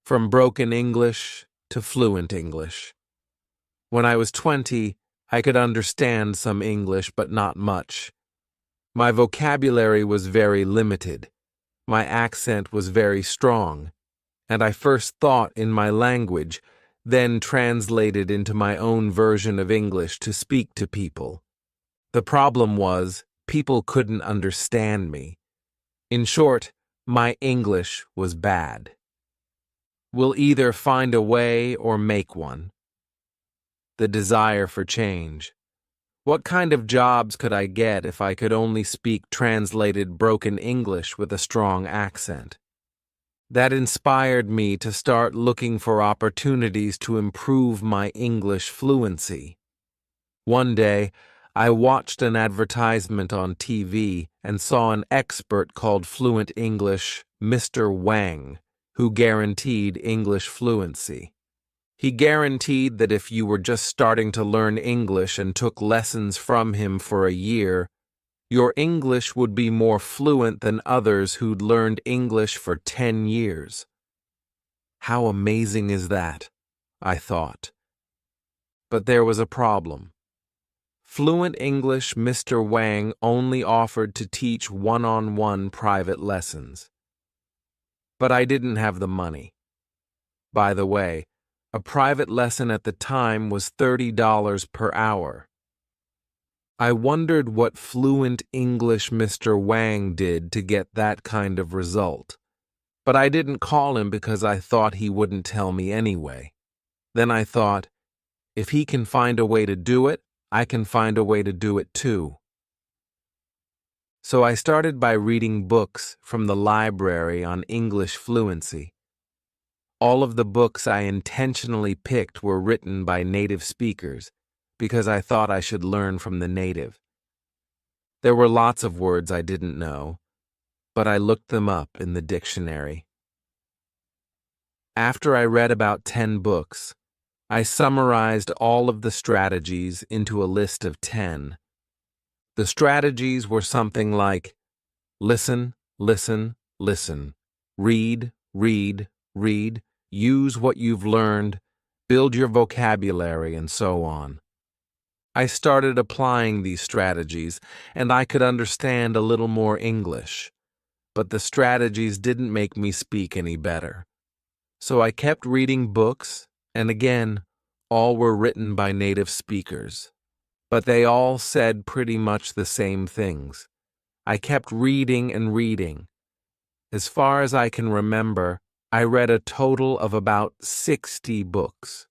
from broken English to fluent English. When I was 20, I could understand some English, but not much. My vocabulary was very limited. My accent was very strong, and I first thought in my language, then translated into my own version of English to speak to people. The problem was, people couldn't understand me. In short, my English was bad. We'll either find a way or make one. The desire for change. What kind of jobs could I get if I could only speak translated broken English with a strong accent? That inspired me to start looking for opportunities to improve my English fluency. One day, I watched an advertisement on TV and saw an expert called Fluent English, Mr. Wang, who guaranteed English fluency. He guaranteed that if you were just starting to learn English and took lessons from him for a year, your English would be more fluent than others who'd learned English for 10 years. How amazing is that? I thought. But there was a problem. Fluent English Mr. Wang only offered to teach one-on-one private lessons. But I didn't have the money. By the way, a private lesson at the time was $30 per hour. I wondered what Fluent English Mr. Wang did to get that kind of result. But I didn't call him because I thought he wouldn't tell me anyway. Then I thought, if he can find a way to do it, I can find a way to do it too. So I started by reading books from the library on English fluency. All of the books I intentionally picked were written by native speakers, because I thought I should learn from the native. There were lots of words I didn't know, but I looked them up in the dictionary. After I read about 10 books, I summarized all of the strategies into a list of 10. The strategies were something like listen, listen, listen, read, read, read, use what you've learned, build your vocabulary, and so on. I started applying these strategies, and I could understand a little more English. But the strategies didn't make me speak any better. So I kept reading books, and again, all were written by native speakers. But they all said pretty much the same things. I kept reading and reading. As far as I can remember, I read a total of about 60 books.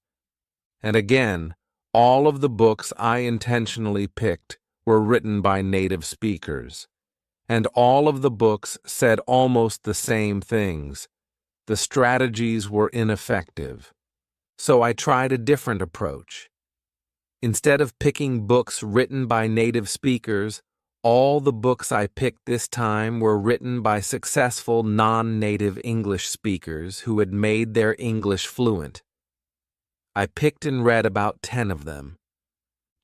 And again, all of the books I intentionally picked were written by native speakers. And all of the books said almost the same things. The strategies were ineffective. So I tried a different approach. Instead of picking books written by native speakers, all the books I picked this time were written by successful non-native English speakers who had made their English fluent. I picked and read about 10 of them.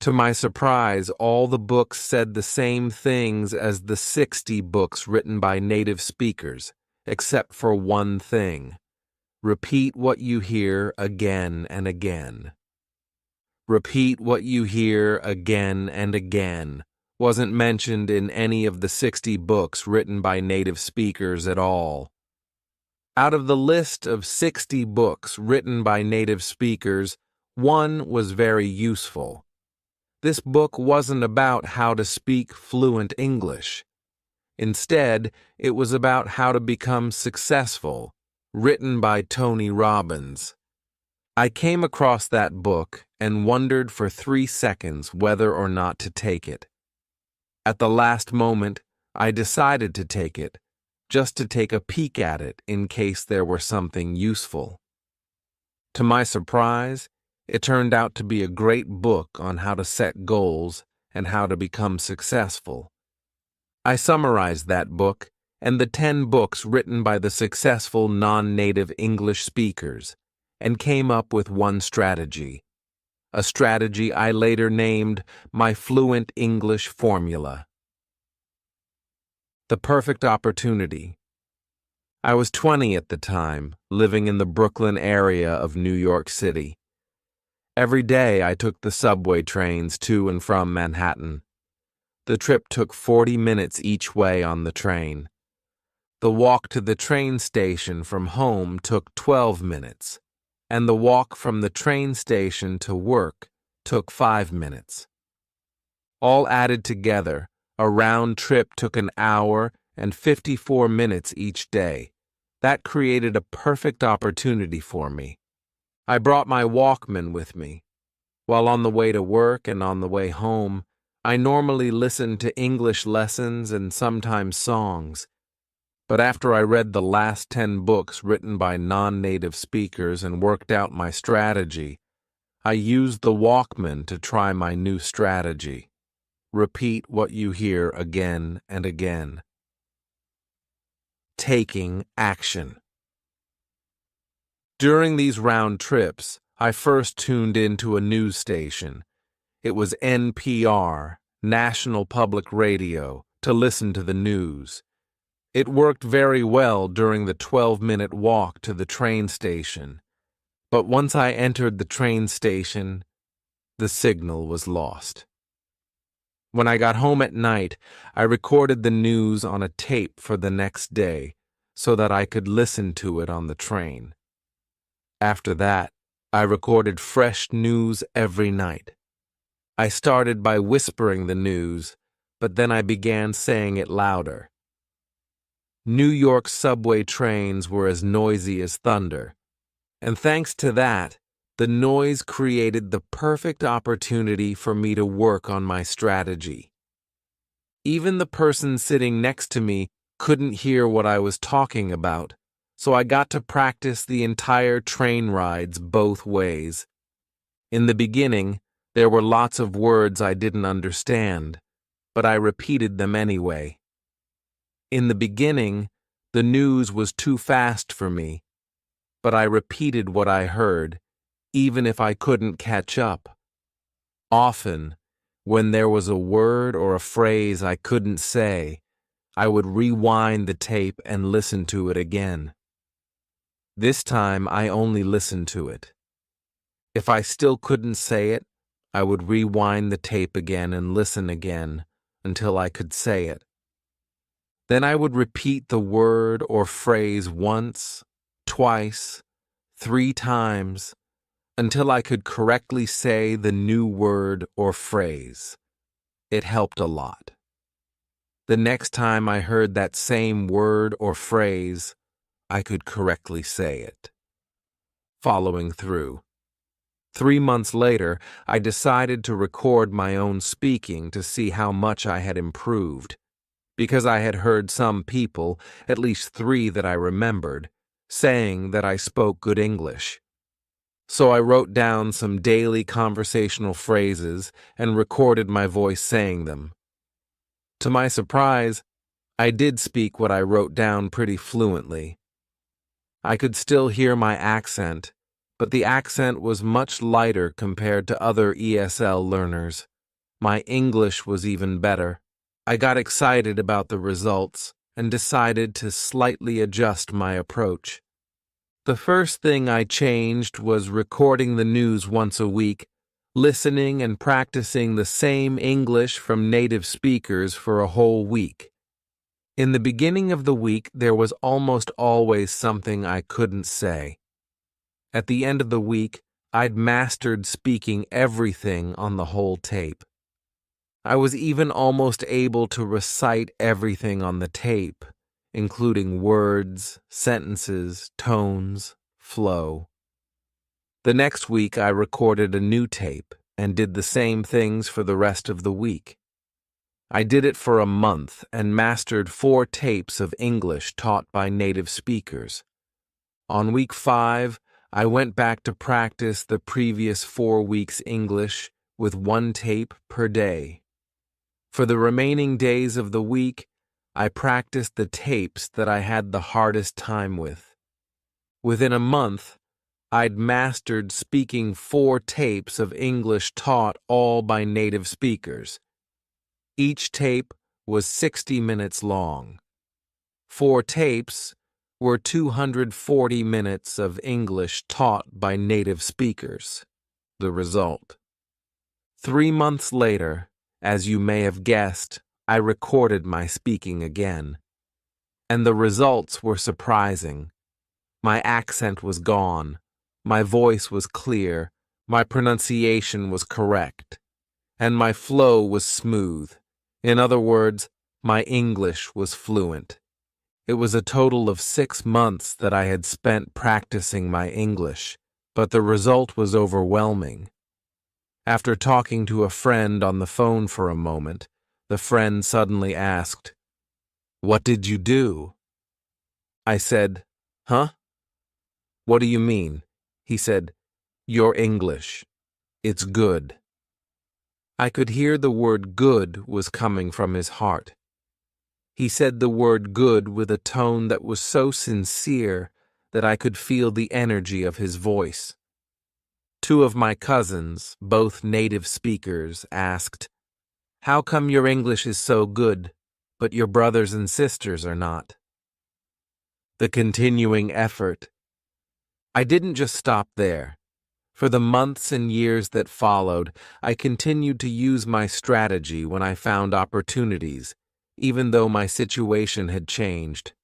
To my surprise, all the books said the same things as the 60 books written by native speakers, except for one thing. Repeat what you hear again and again. Repeat what you hear again and again wasn't mentioned in any of the 60 books written by native speakers at all. Out of the list of 60 books written by native speakers, one was very useful. This book wasn't about how to speak fluent English. Instead, it was about how to become successful, written by Tony Robbins. I came across that book and wondered for 3 seconds whether or not to take it. At the last moment, I decided to take it, just to take a peek at it in case there were something useful. To my surprise, it turned out to be a great book on how to set goals and how to become successful. I summarized that book and the 10 books written by the successful non-native English speakers and came up with one strategy, a strategy I later named my Fluent English Formula. The perfect opportunity. I was 20 at the time, living in the Brooklyn area of New York City. Every day I took the subway trains to and from Manhattan. The trip took 40 minutes each way on the train. The walk to the train station from home took 12 minutes, and the walk from the train station to work took 5 minutes. All added together, a round trip took an hour and 54 minutes each day. That created a perfect opportunity for me. I brought my Walkman with me. While on the way to work and on the way home, I normally listened to English lessons and sometimes songs. But after I read the last 10 books written by non-native speakers and worked out my strategy, I used the Walkman to try my new strategy. Repeat what you hear again and again. Taking action. During these round trips, I first tuned into a news station. It was NPR, National Public Radio, to listen to the news. It worked very well during the 12-minute walk to the train station. But once I entered the train station, the signal was lost. When I got home at night, I recorded the news on a tape for the next day so that I could listen to it on the train. After that, I recorded fresh news every night. I started by whispering the news, but then I began saying it louder. New York subway trains were as noisy as thunder, and thanks to that, the noise created the perfect opportunity for me to work on my strategy. Even the person sitting next to me couldn't hear what I was talking about, so I got to practice the entire train rides both ways. In the beginning, there were lots of words I didn't understand, but I repeated them anyway. In the beginning, the news was too fast for me, but I repeated what I heard, even if I couldn't catch up. Often, when there was a word or a phrase I couldn't say, I would rewind the tape and listen to it again. This time, I only listened to it. If I still couldn't say it, I would rewind the tape again and listen again until I could say it. Then I would repeat the word or phrase once, twice, 3 times, until I could correctly say the new word or phrase. It helped a lot. The next time I heard that same word or phrase, I could correctly say it. Following through. 3 months later, I decided to record my own speaking to see how much I had improved, because I had heard some people, at least 3 that I remembered, saying that I spoke good English. So I wrote down some daily conversational phrases and recorded my voice saying them. To my surprise, I did speak what I wrote down pretty fluently. I could still hear my accent, but the accent was much lighter compared to other ESL learners. My English was even better. I got excited about the results and decided to slightly adjust my approach. The first thing I changed was recording the news once a week, listening and practicing the same English from native speakers for a whole week. In the beginning of the week, there was almost always something I couldn't say. At the end of the week, I'd mastered speaking everything on the whole tape. I was even almost able to recite everything on the tape, including words, sentences, tones, flow. The next week, I recorded a new tape and did the same things for the rest of the week. I did it for a month and mastered 4 tapes of English taught by native speakers. On week 5, I went back to practice the previous 4 weeks' English with 1 tape per day. For the remaining days of the week, I practiced the tapes that I had the hardest time with. Within a month, I'd mastered speaking 4 tapes of English taught all by native speakers. Each tape was 60 minutes long. 4 tapes were 240 minutes of English taught by native speakers. The result. 3 months later, as you may have guessed, I recorded my speaking again. And the results were surprising. My accent was gone. My voice was clear. My pronunciation was correct. And my flow was smooth. In other words, my English was fluent. It was a total of 6 months that I had spent practicing my English, but the result was overwhelming. After talking to a friend on the phone for a moment, the friend suddenly asked, "What did you do?" I said, "Huh? What do you mean?" He said, "Your English. It's good." I could hear the word good was coming from his heart. He said the word good with a tone that was so sincere that I could feel the energy of his voice. 2 of my cousins, both native speakers, asked, "How come your English is so good, but your brothers and sisters are not?" The continuing effort. I didn't just stop there. For the months and years that followed, I continued to use my strategy when I found opportunities, even though my situation had changed.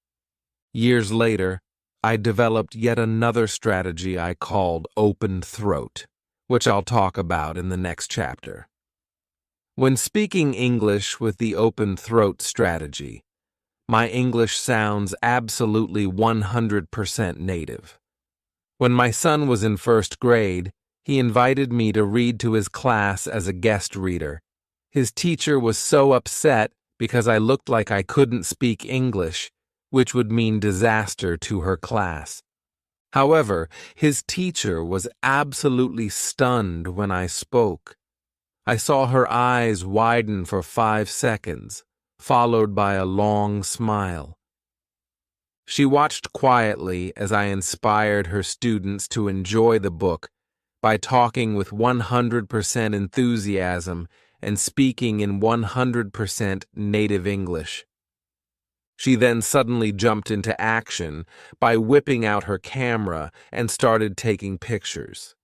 Years later, I developed yet another strategy I called open throat, which I'll talk about in the next chapter. When speaking English with the open throat strategy, my English sounds absolutely 100% native. When my son was in first grade, he invited me to read to his class as a guest reader. His teacher was so upset because I looked like I couldn't speak English, which would mean disaster to her class. However, his teacher was absolutely stunned when I spoke. I saw her eyes widen for 5 seconds, followed by a long smile. She watched quietly as I inspired her students to enjoy the book by talking with 100% enthusiasm and speaking in 100% native English. She then suddenly jumped into action by whipping out her camera and started taking pictures.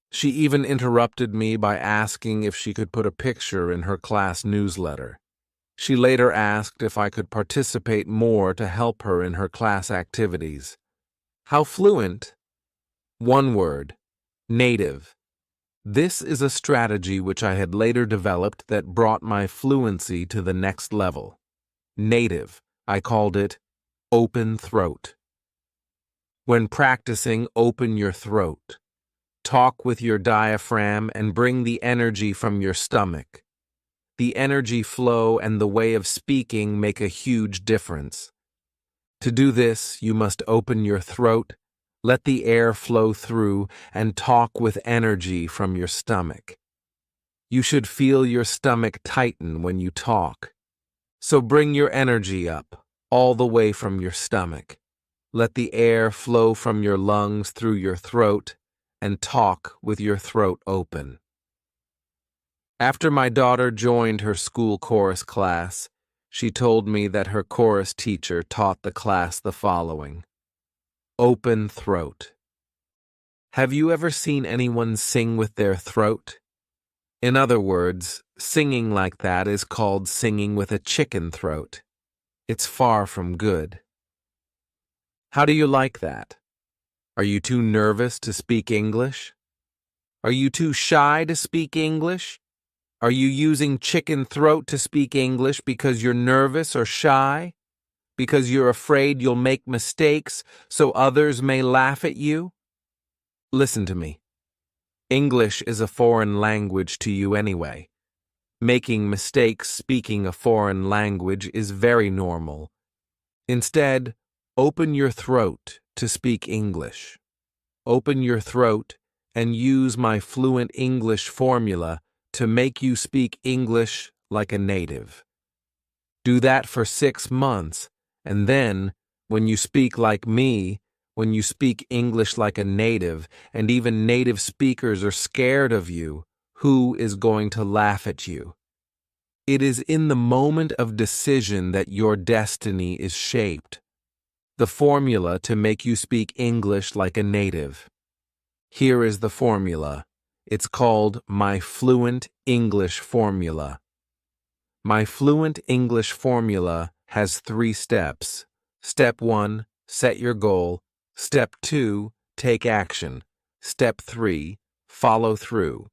She even interrupted me by asking if she could put a picture in her class newsletter. She later asked if I could participate more to help her in her class activities. How fluent? One word: native. This is a strategy which I had later developed that brought my fluency to the next level. Native. I called it open throat. When practicing, open your throat. Talk with your diaphragm and bring the energy from your stomach. The energy flow and the way of speaking make a huge difference. To do this, you must open your throat, let the air flow through, and talk with energy from your stomach. You should feel your stomach tighten when you talk. So bring your energy up, all the way from your stomach. Let the air flow from your lungs through your throat, and talk with your throat open. After my daughter joined her school chorus class, she told me that her chorus teacher taught the class the following: open throat. Have you ever seen anyone sing with their throat? In other words, singing like that is called singing with a chicken throat. It's far from good. How do you like that? Are you too nervous to speak English? Are you too shy to speak English? Are you using chicken throat to speak English because you're nervous or shy? Because you're afraid you'll make mistakes so others may laugh at you? Listen to me. English is a foreign language to you anyway. Making mistakes speaking a foreign language is very normal. Instead, open your throat to speak English. Open your throat and use my fluent English formula to make you speak English like a native. Do that for 6 months, and then, when you speak like me, when you speak English like a native, and even native speakers are scared of you, who is going to laugh at you? It is in the moment of decision that your destiny is shaped. the formula to make you speak English like a native. Here is the formula. It's called my Fluent English Formula. My Fluent English Formula has 3 steps. Step 1, set your goal. Step 2, take action. Step 3, follow through.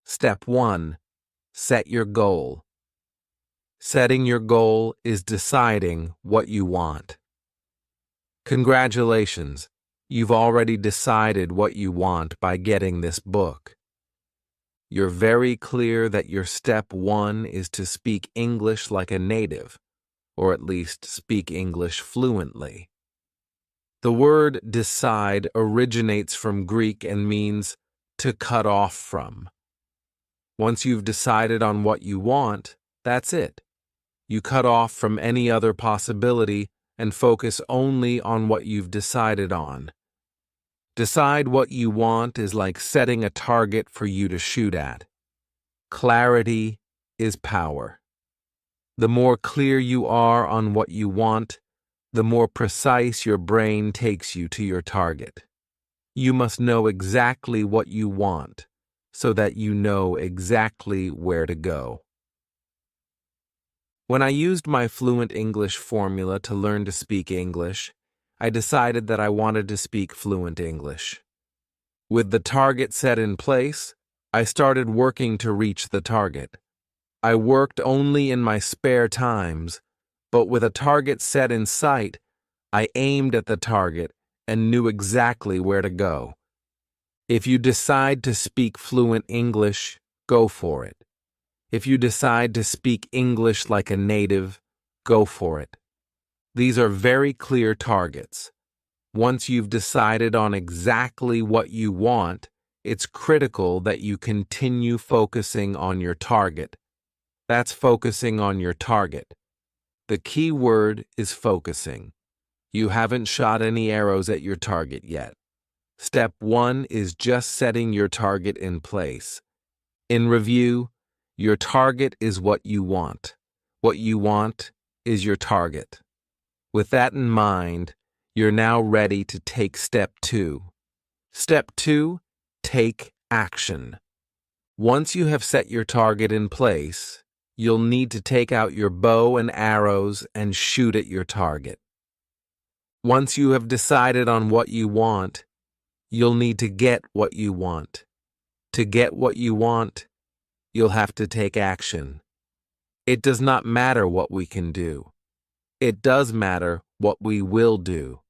Step 1, set your goal. Setting your goal is deciding what you want. Congratulations, you've already decided what you want by getting this book. You're very clear that your step 1 is to speak English like a native, or at least speak English fluently. The word decide originates from Greek and means to cut off from. Once you've decided on what you want, that's it. You cut off from any other possibility and focus only on what you've decided on. Decide what you want is like setting a target for you to shoot at. Clarity is power. The more clear you are on what you want, the more precise your brain takes you to your target. You must know exactly what you want so that you know exactly where to go. When I used my Fluent English Formula to learn to speak English, I decided that I wanted to speak fluent English. With the target set in place, I started working to reach the target. I worked only in my spare times, but with a target set in sight, I aimed at the target and knew exactly where to go. If you decide to speak fluent English, go for it. If you decide to speak English like a native, go for it. These are very clear targets. Once you've decided on exactly what you want, it's critical that you continue focusing on your target. That's focusing on your target. The key word is focusing. You haven't shot any arrows at your target yet. Step 1 is just setting your target in place. In review, your target is what you want. What you want is your target. With that in mind, you're now ready to take step 2. Step 2, take action. Once you have set your target in place, you'll need to take out your bow and arrows and shoot at your target. Once you have decided on what you want, you'll need to get what you want. To get what you want, you'll have to take action. It does not matter what we can do. It does matter what we will do.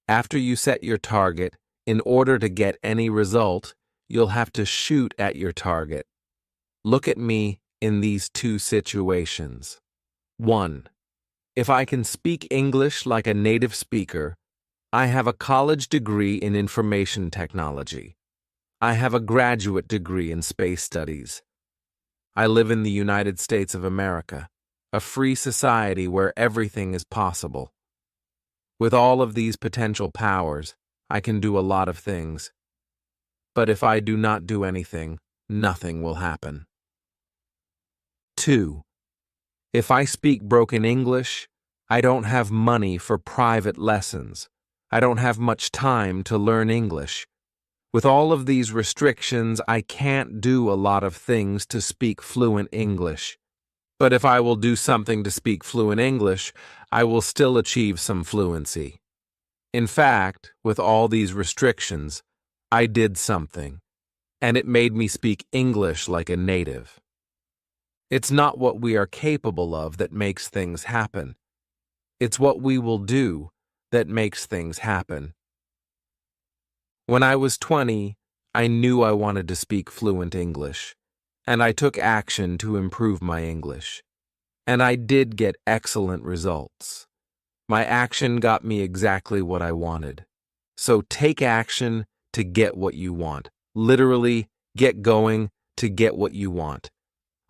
After you set your target, in order to get any result, you'll have to shoot at your target. Look at me in these 2 situations. 1. If I can speak English like a native speaker, I have a college degree in information technology. I have a graduate degree in space studies. I live in the United States of America, a free society where everything is possible. With all of these potential powers, I can do a lot of things. But if I do not do anything, nothing will happen. 2. If I speak broken English, I don't have money for private lessons. I don't have much time to learn English. With all of these restrictions, I can't do a lot of things to speak fluent English. But if I will do something to speak fluent English, I will still achieve some fluency. In fact, with all these restrictions, I did something, and it made me speak English like a native. It's not what we are capable of that makes things happen. It's what we will do that makes things happen. When I was 20, I knew I wanted to speak fluent English, and I took action to improve my English. And I did get excellent results. My action got me exactly what I wanted. So take action to get what you want. Literally, get going to get what you want.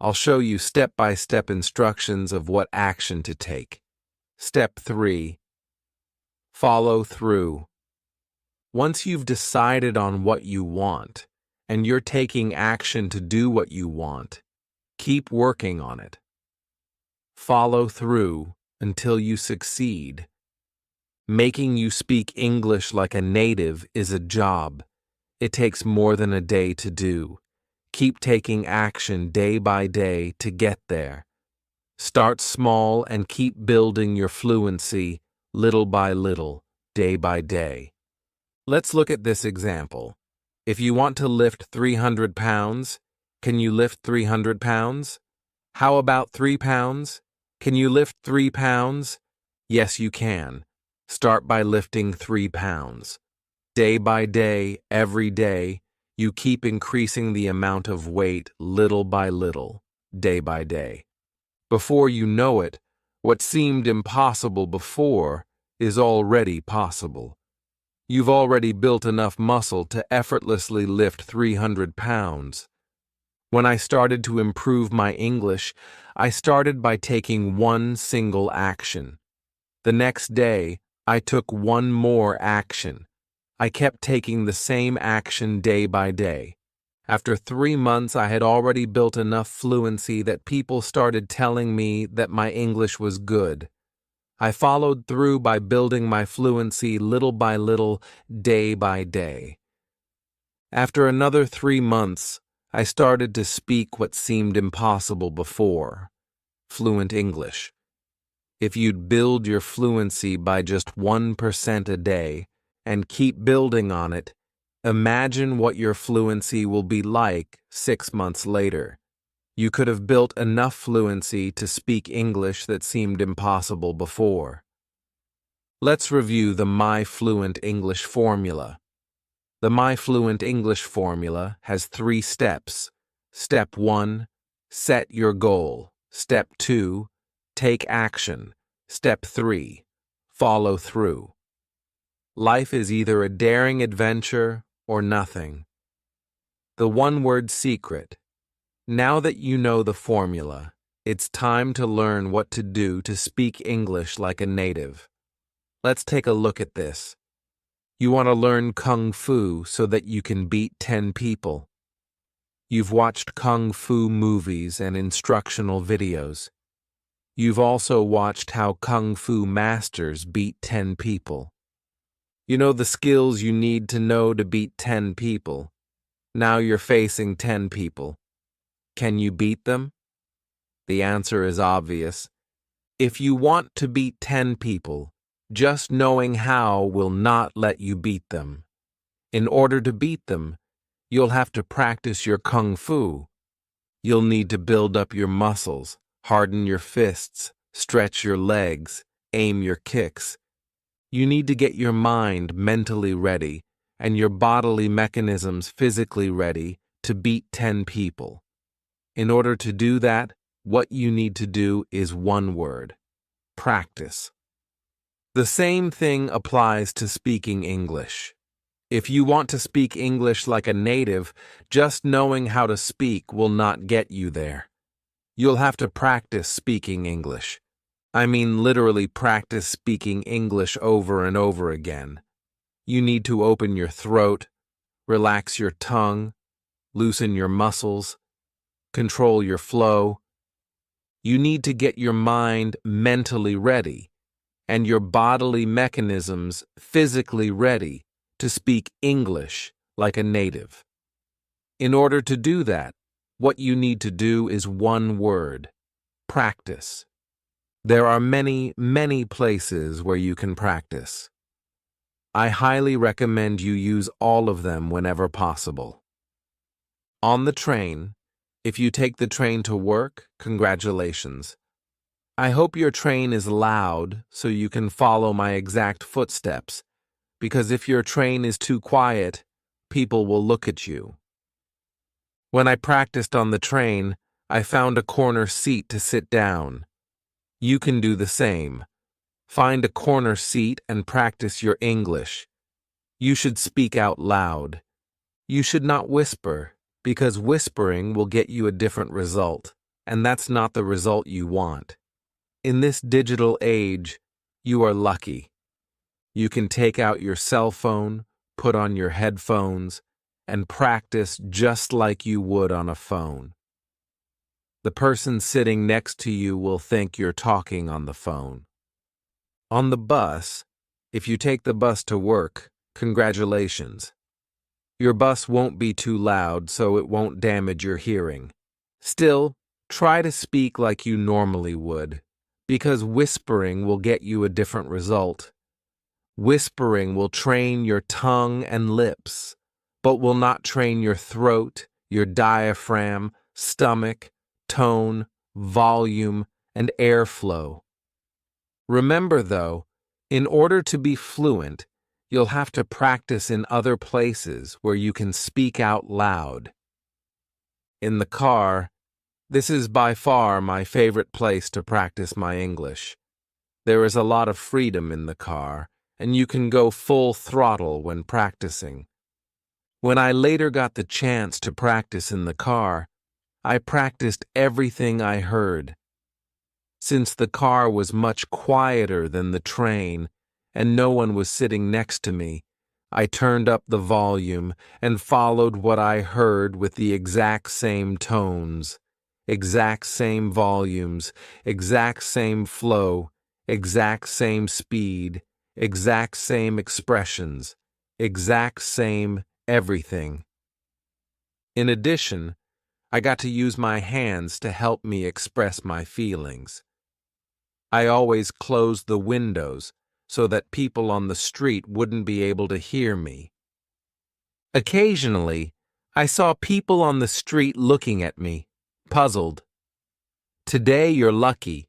I'll show you step-by-step instructions of what action to take. Step 3. Follow through. Once you've decided on what you want, and you're taking action to do what you want, keep working on it. Follow through until you succeed. Making you speak English like a native is a job. It takes more than a day to do. Keep taking action day by day to get there. Start small and keep building your fluency little by little, day by day. Let's look at this example. If you want to lift 300 pounds, can you lift 300 pounds? How about 3 pounds? Can you lift 3 pounds? Yes, you can. Start by lifting 3 pounds. Day by day, every day, you keep increasing the amount of weight little by little, day by day. Before you know it, what seemed impossible before is already possible. You've already built enough muscle to effortlessly lift 300 pounds. When I started to improve my English, I started by taking one single action. The next day, I took one more action. I kept taking the same action day by day. After 3 months, I had already built enough fluency that people started telling me that my English was good. I followed through by building my fluency little by little, day by day. After another 3 months, I started to speak what seemed impossible before, fluent English. If you'd build your fluency by just 1% a day and keep building on it, imagine what your fluency will be like 6 months later. You could have built enough fluency to speak English that seemed impossible before. Let's review the My Fluent English formula. The My Fluent English formula has 3 steps. Step 1, set your goal. Step 2, take action. Step 3, follow through. Life is either a daring adventure or nothing. The one-word secret. Now that you know the formula, it's time to learn what to do to speak English like a native. Let's take a look at this. You want to learn Kung Fu so that you can beat 10 people. You've watched Kung Fu movies and instructional videos. You've also watched how Kung Fu masters beat 10 people. You know the skills you need to know to beat 10 people. Now you're facing 10 people. Can you beat them? The answer is obvious. If you want to beat 10 people, just knowing how will not let you beat them. In order to beat them, you'll have to practice your Kung Fu. You'll need to build up your muscles, harden your fists, stretch your legs, aim your kicks. You need to get your mind mentally ready and your bodily mechanisms physically ready to beat 10 people. In order to do that, what you need to do is one word: practice. The same thing applies to speaking English. If you want to speak English like a native, just knowing how to speak will not get you there. You'll have to practice speaking English. I mean literally practice speaking English over and over again. You need to open your throat, relax your tongue, loosen your muscles, control your flow. You need to get your mind mentally ready and your bodily mechanisms physically ready to speak English like a native. In order to do that, what you need to do is one word: practice. There are many, many places where you can practice. I highly recommend you use all of them whenever possible. On the train, if you take the train to work, congratulations. I hope your train is loud so you can follow my exact footsteps, because if your train is too quiet, people will look at you. When I practiced on the train, I found a corner seat to sit down. You can do the same. Find a corner seat and practice your English. You should speak out loud. You should not whisper, because whispering will get you a different result, and that's not the result you want. In this digital age, you are lucky. You can take out your cell phone, put on your headphones, and practice just like you would on a phone. The person sitting next to you will think you're talking on the phone. On the bus, If you take the bus to work, congratulations. Your bus won't be too loud, so it won't damage your hearing. Still, try to speak like you normally would, because whispering will get you a different result. Whispering will train your tongue and lips, but will not train your throat, your diaphragm, stomach, tone, volume, and airflow. Remember, though, in order to be fluent, you'll have to practice in other places where you can speak out loud. In the car, this is by far my favorite place to practice my English. There is a lot of freedom in the car, and you can go full throttle when practicing. When I later got the chance to practice in the car, I practiced everything I heard. Since the car was much quieter than the train, and no one was sitting next to me, I turned up the volume and followed what I heard with the exact same tones, exact same volumes, exact same flow, exact same speed, exact same expressions, exact same everything. In addition, I got to use my hands to help me express my feelings. I always closed the windows so that people on the street wouldn't be able to hear me. Occasionally, I saw people on the street looking at me, puzzled. Today you're lucky.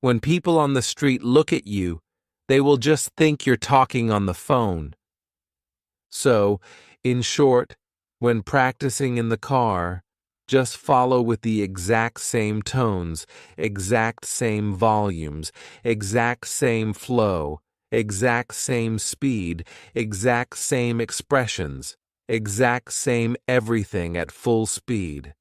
When people on the street look at you, they will just think you're talking on the phone. So, in short, when practicing in the car, just follow with the exact same tones, exact same volumes, exact same flow, exact same speed, exact same expressions, exact same everything at full speed.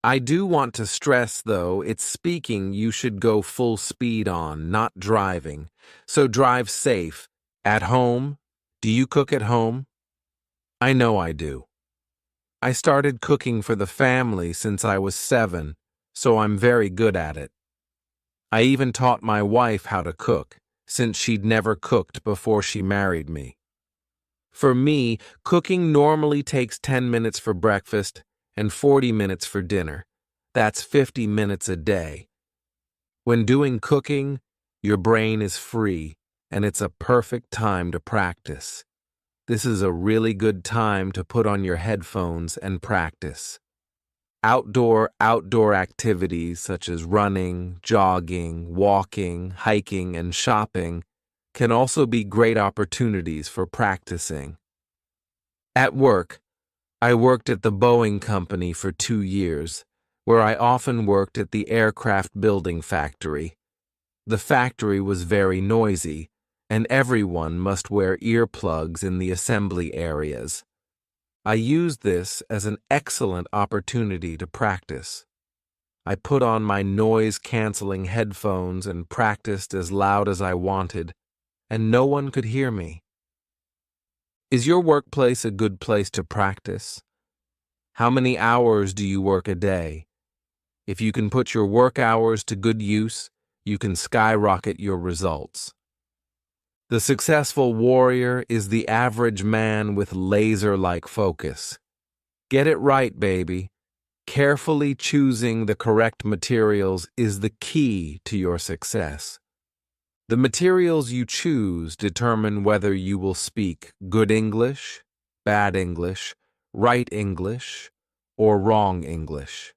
I do want to stress, though, it's speaking you should go full speed on, not driving. So drive safe. At home? Do you cook at home? I know I do. I started cooking for the family since I was 7, so I'm very good at it. I even taught my wife how to cook, since she'd never cooked before she married me. For me, cooking normally takes 10 minutes for breakfast and 40 minutes for dinner. That's 50 minutes a day. When doing cooking, your brain is free, and it's a perfect time to practice. This is a really good time to put on your headphones and practice. Outdoor activities such as running, jogging, walking, hiking, and shopping can also be great opportunities for practicing. At work, I worked at the Boeing Company for 2 years, where I often worked at the aircraft building factory. The factory was very noisy, and everyone must wear earplugs in the assembly areas. I used this as an excellent opportunity to practice. I put on my noise-canceling headphones and practiced as loud as I wanted, and no one could hear me. Is your workplace a good place to practice? How many hours do you work a day? If you can put your work hours to good use, you can skyrocket your results. The successful warrior is the average man with laser-like focus. Get it right, baby. Carefully choosing the correct materials is the key to your success. The materials you choose determine whether you will speak good English, bad English, right English, or wrong English.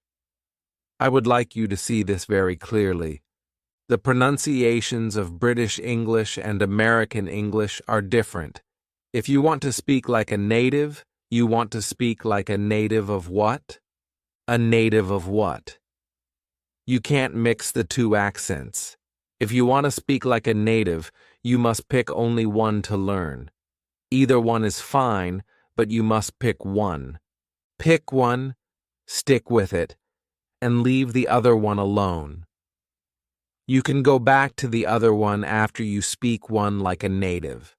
I would like you to see this very clearly. The pronunciations of British English and American English are different. If you want to speak like a native, you want to speak like a native of what? A native of what? You can't mix the two accents. If you want to speak like a native, you must pick only one to learn. Either one is fine, but you must pick one. Pick one, stick with it, and leave the other one alone. You can go back to the other one after you speak one like a native.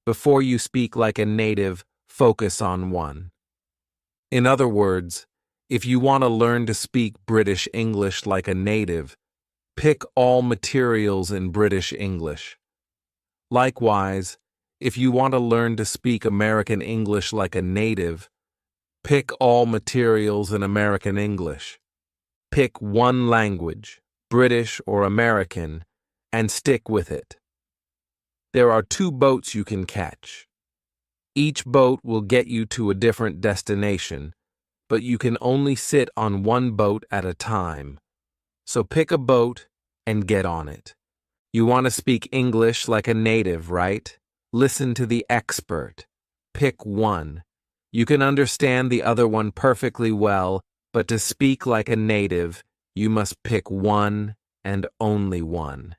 Before you speak like a native, focus on one. In other words, if you want to learn to speak British English like a native, pick all materials in British English. Likewise, if you want to learn to speak American English like a native, pick all materials in American English. Pick one language, British or American, and stick with it. There are 2 boats you can catch. Each boat will get you to a different destination, but you can only sit on one boat at a time. So pick a boat and get on it. You want to speak English like a native, right? Listen to the expert. Pick one. You can understand the other one perfectly well, but to speak like a native, you must pick one and only one.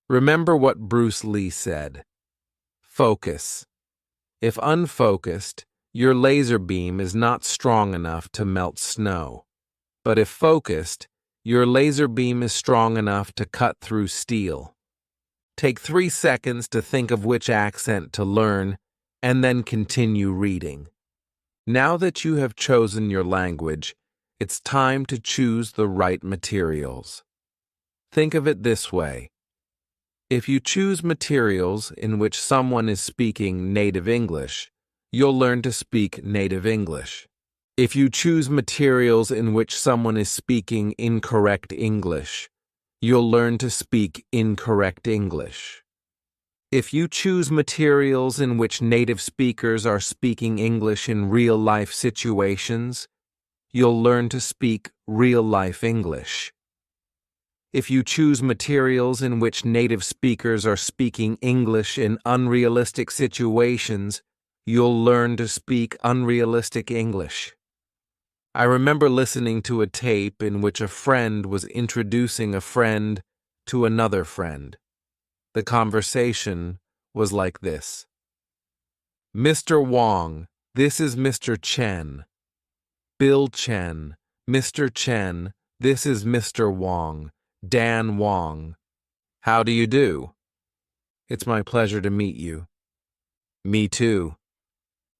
Remember what Bruce Lee said. Focus. If unfocused, your laser beam is not strong enough to melt snow. But if focused, your laser beam is strong enough to cut through steel. Take 3 seconds to think of which accent to learn, and then continue reading. Now that you have chosen your language, it's time to choose the right materials. Think of it this way. If you choose materials in which someone is speaking native English, you'll learn to speak native English. If you choose materials in which someone is speaking incorrect English, you'll learn to speak incorrect English. If you choose materials in which native speakers are speaking English in real-life situations, you'll learn to speak real-life English. If you choose materials in which native speakers are speaking English in unrealistic situations, you'll learn to speak unrealistic English. I remember listening to a tape in which a friend was introducing a friend to another friend. The conversation was like this. Mr. Wong, this is Mr. Chen. Bill Chen, Mr. Chen, this is Mr. Wong. Dan Wong. How do you do? It's my pleasure to meet you. Me too.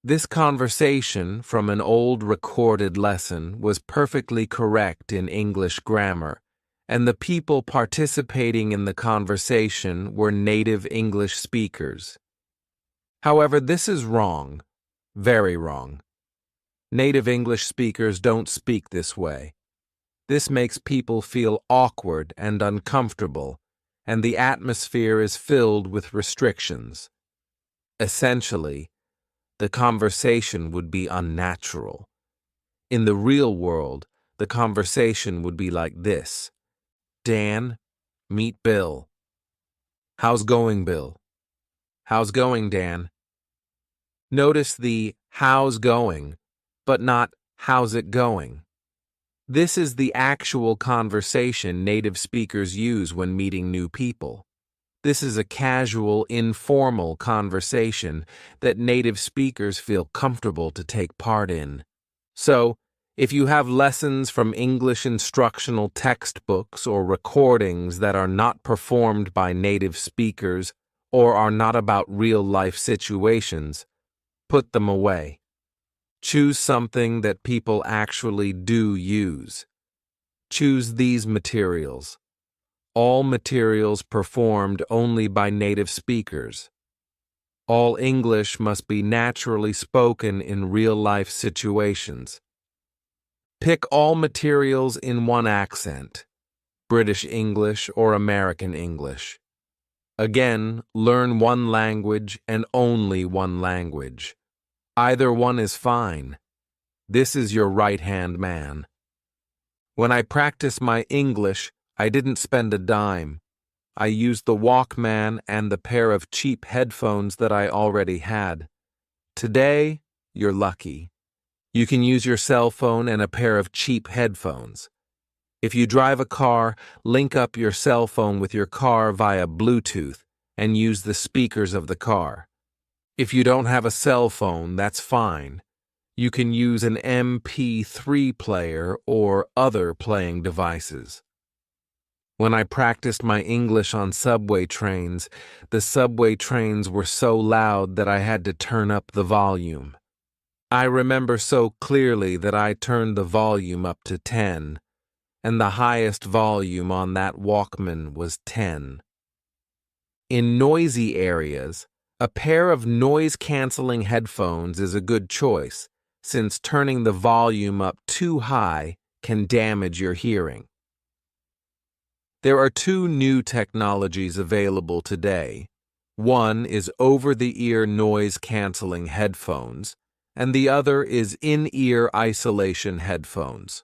This conversation from an old recorded lesson was perfectly correct in English grammar, and the people participating in the conversation were native English speakers. However, this is wrong, very wrong. Native English speakers don't speak this way. This makes people feel awkward and uncomfortable, and the atmosphere is filled with restrictions. Essentially, the conversation would be unnatural. In the real world, the conversation would be like this. Dan, meet Bill. How's going, Bill? How's going, Dan? Notice the how's going, but not how's it going. This is the actual conversation native speakers use when meeting new people. This is a casual, informal conversation that native speakers feel comfortable to take part in. So, if you have lessons from English instructional textbooks or recordings that are not performed by native speakers or are not about real-life situations, put them away. Choose something that people actually do use. Choose these materials. All materials performed only by native speakers. All English must be naturally spoken in real-life situations. Pick all materials in one accent, British English or American English. Again, learn one language and only one language. Either one is fine. This is your right-hand man. When I practiced my English, I didn't spend a dime. I used the Walkman and the pair of cheap headphones that I already had. Today, you're lucky. You can use your cell phone and a pair of cheap headphones. If you drive a car, link up your cell phone with your car via Bluetooth and use the speakers of the car. If you don't have a cell phone, that's fine. You can use an MP3 player or other playing devices. When I practiced my English on subway trains, the subway trains were so loud that I had to turn up the volume. I remember so clearly that I turned the volume up to 10, and the highest volume on that Walkman was 10. In noisy areas, a pair of noise-canceling headphones is a good choice, since turning the volume up too high can damage your hearing. There are two new technologies available today. One is over-the-ear noise-canceling headphones, and the other is in-ear isolation headphones.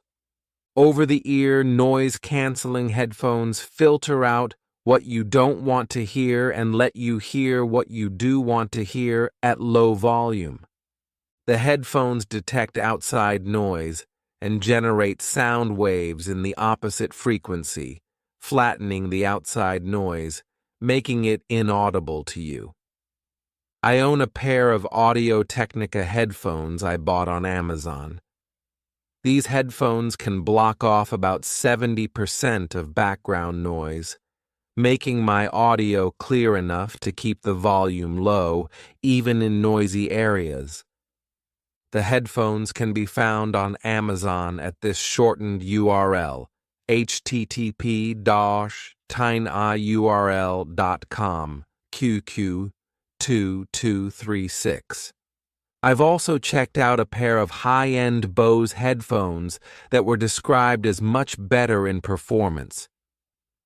Over-the-ear noise-canceling headphones filter out what you don't want to hear and let you hear what you do want to hear at low volume. The headphones detect outside noise and generate sound waves in the opposite frequency, flattening the outside noise, making it inaudible to you. I own a pair of Audio-Technica headphones I bought on Amazon. These headphones can block off about 70% of background noise, making my audio clear enough to keep the volume low, even in noisy areas. The headphones can be found on Amazon at this shortened URL, http://tinyurl.com, QQ2236. I've also checked out a pair of high-end Bose headphones that were described as much better in performance.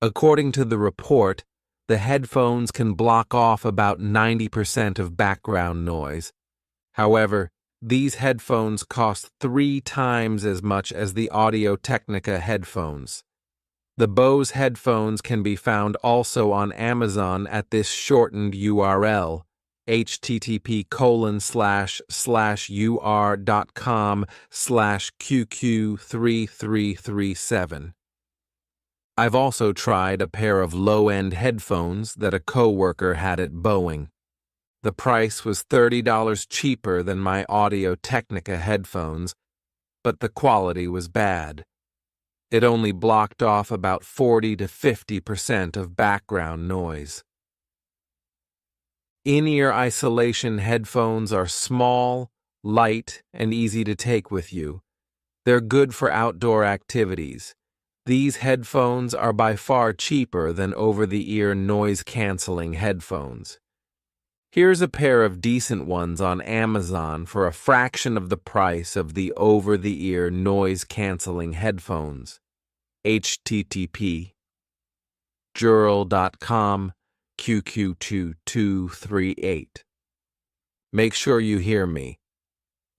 According to the report, the headphones can block off about 90% of background noise. However, these headphones cost 3 times as much as the Audio-Technica headphones. The Bose headphones can be found also on Amazon at this shortened URL, http://ur.com/QQ3337. I've also tried a pair of low-end headphones that a coworker had at Boeing. The price was $30 cheaper than my Audio-Technica headphones, but the quality was bad. It only blocked off about 40 to 50% of background noise. In-ear isolation headphones are small, light, and easy to take with you. They're good for outdoor activities. These headphones are by far cheaper than over-the-ear noise-canceling headphones. Here's a pair of decent ones on Amazon for a fraction of the price of the over-the-ear noise-canceling headphones. http://jurl.com, QQ2238. Make sure you hear me.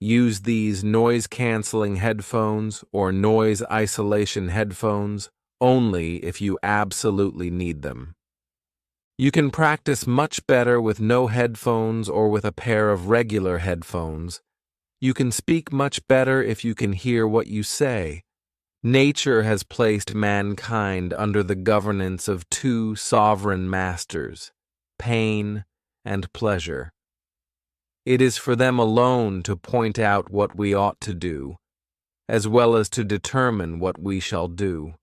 Use these noise-canceling headphones or noise isolation headphones only if you absolutely need them. You can practice much better with no headphones or with a pair of regular headphones. You can speak much better if you can hear what you say. Nature has placed mankind under the governance of two sovereign masters, pain and pleasure. It is for them alone to point out what we ought to do, as well as to determine what we shall do.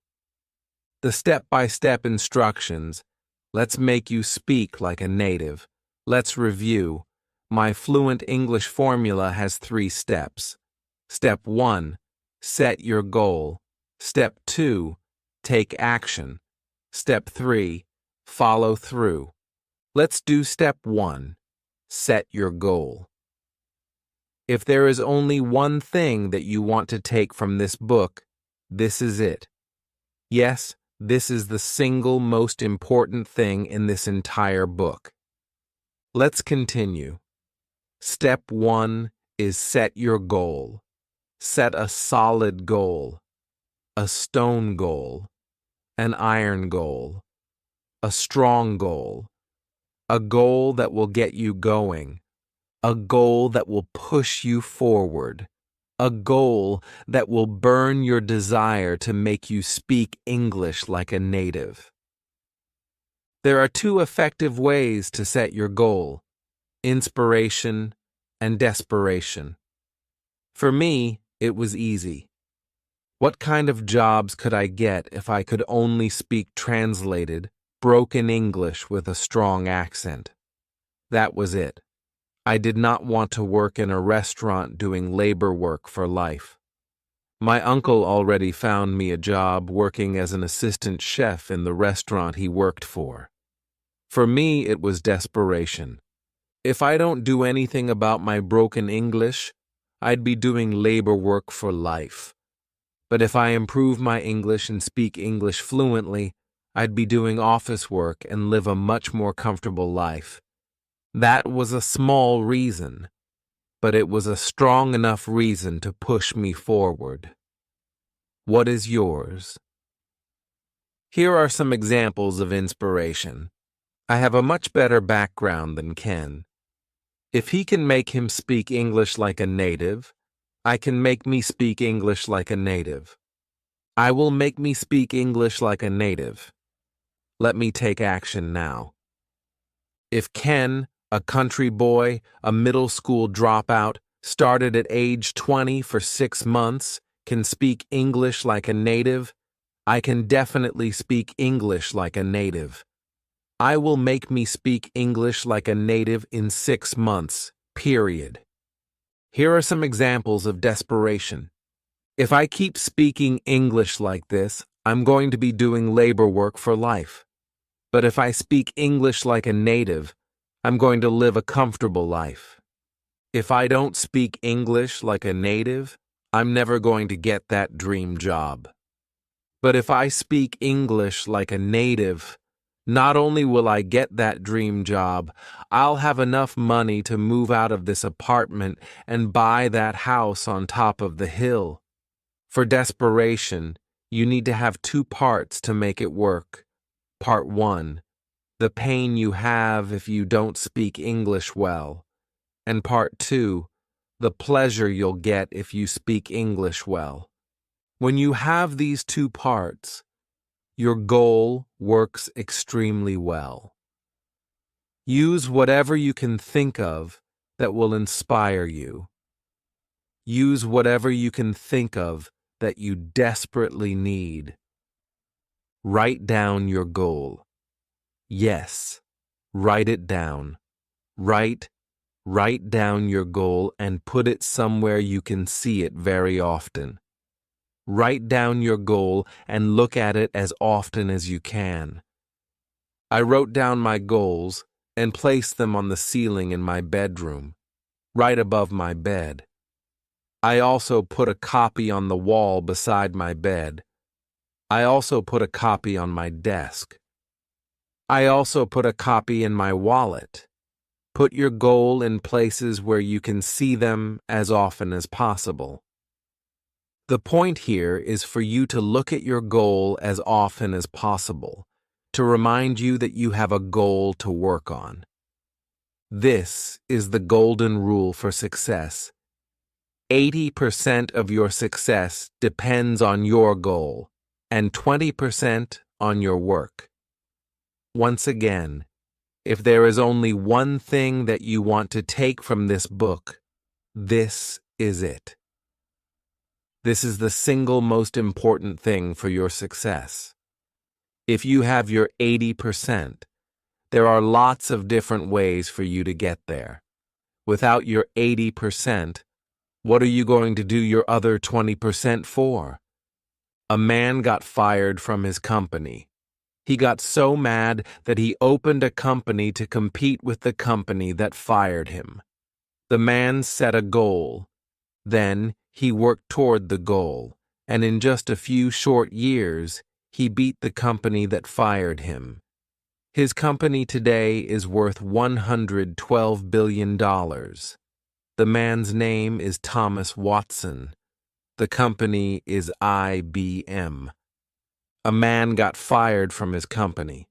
The step-by-step instructions, let's make you speak like a native. Let's review. My fluent English formula has 3 steps. Step 1, set your goal. Step 2, take action. Step 3, follow through. Let's do step 1, set your goal. If there is only one thing that you want to take from this book, this is it. Yes, this is the single most important thing in this entire book. Let's continue. Step 1 is set your goal. Set a solid goal, a stone goal, an iron goal, a strong goal, a goal that will get you going, a goal that will push you forward, a goal that will burn your desire to make you speak English like a native. There are 2 effective ways to set your goal: inspiration and desperation. For me, it was easy. What kind of jobs could I get if I could only speak translated, broken English with a strong accent? That was it. I did not want to work in a restaurant doing labor work for life. My uncle already found me a job working as an assistant chef in the restaurant he worked for. For me, it was desperation. If I don't do anything about my broken English, I'd be doing labor work for life. But if I improve my English and speak English fluently, I'd be doing office work and live a much more comfortable life. That was a small reason, but it was a strong enough reason to push me forward. What is yours? Here are some examples of inspiration. I have a much better background than Ken. If he can make him speak English like a native, I can make me speak English like a native. I will make me speak English like a native. Let me take action now. If Ken, a country boy, a middle school dropout, started at age 20 for 6 months, can speak English like a native, I can definitely speak English like a native. I will make me speak English like a native in 6 months, period. Here are some examples of desperation. If I keep speaking English like this, I'm going to be doing labor work for life. But if I speak English like a native, I'm going to live a comfortable life. If I don't speak English like a native, I'm never going to get that dream job. But if I speak English like a native, not only will I get that dream job, I'll have enough money to move out of this apartment and buy that house on top of the hill. For desperation, you need to have 2 parts to make it work. Part 1, the pain you have if you don't speak English well. And Part 2, the pleasure you'll get if you speak English well. When you have these 2 parts, your goal works extremely well. Use whatever you can think of that will inspire you. Use whatever you can think of that you desperately need. Write down your goal. Yes, write it down. Write down your goal and put it somewhere you can see it very often. Write down your goal and look at it as often as you can. I wrote down my goals and placed them on the ceiling in my bedroom, right above my bed. I also put a copy on the wall beside my bed. I also put a copy on my desk. I also put a copy in my wallet. Put your goal in places where you can see them as often as possible. The point here is for you to look at your goal as often as possible, to remind you that you have a goal to work on. This is the golden rule for success. 80% of your success depends on your goal, and 20% on your work. Once again, if there is only one thing that you want to take from this book, this is it. This is the single most important thing for your success. If you have your 80%, there are lots of different ways for you to get there. Without your 80%, what are you going to do your other 20% for? A man got fired from his company. He got so mad that he opened a company to compete with the company that fired him. The man set a goal. Then he worked toward the goal, and in just a few short years, he beat the company that fired him. His company today is worth $112 billion. The man's name is Thomas Watson. The company is IBM. A man got fired from his company.